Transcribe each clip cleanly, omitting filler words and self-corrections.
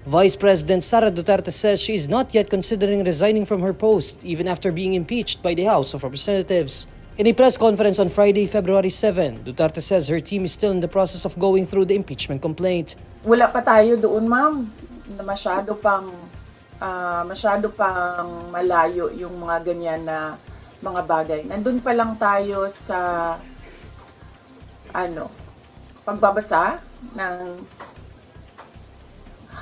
Vice President Sara Duterte says she is not yet considering resigning from her post even after being impeached by the House of Representatives. In a press conference on Friday, February 7, Duterte says her team is still in the process of going through the impeachment complaint. Wala pa tayo doon, ma'am. Na masyado pang malayo yung mga ganyan na mga bagay. Nandun pa lang tayo sa pagbabasa ng...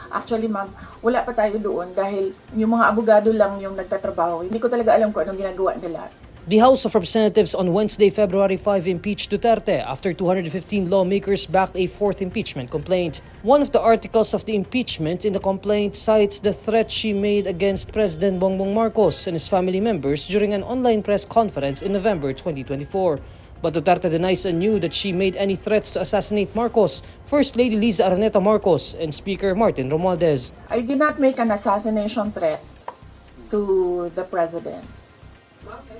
Actually, ma'am, wala pa tayo doon dahil yung mga abogado lang yung nagtatrabaho. Hindi ko talaga alam kung anong ginagawa nila. The House of Representatives on Wednesday, February 5 impeached Duterte after 215 lawmakers backed a fourth impeachment complaint. One of the articles of the impeachment in the complaint cites the threat she made against President Bongbong Marcos and his family members during an online press conference in November 2024. But Duterte denies anew that she made any threats to assassinate Marcos, First Lady Liza Araneta Marcos, and Speaker Martin Romualdez. I did not make an assassination threat to the President.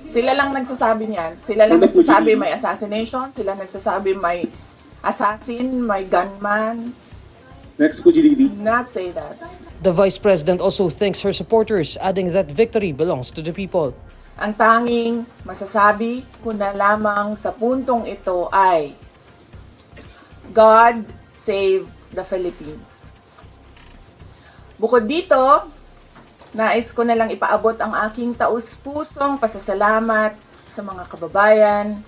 Sila lang nagsasabi niyan. Sila lang nagsasabi may assassination. Sila nagsasabi may assassin, may gunman. Next, Did not say that. The Vice President also thanks her supporters, adding that victory belongs to the people. Ang tanging masasabi ko na lamang sa puntong ito ay God save the Philippines. Bukod dito, nais ko na lang ipaabot ang aking taus-pusong pasasalamat sa mga kababayan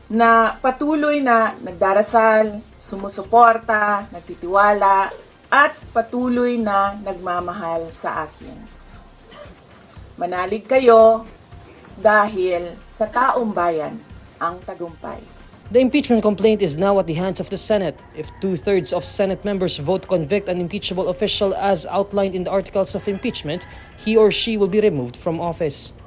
na patuloy na nagdarasal, sumusuporta, nagtitiwala, at patuloy na nagmamahal sa akin. Manalig kayo dahil sa taong bayan ang tagumpay. The impeachment complaint is now at the hands of the Senate. If 2/3 of Senate members vote to convict an impeachable official as outlined in the articles of impeachment, he or she will be removed from office.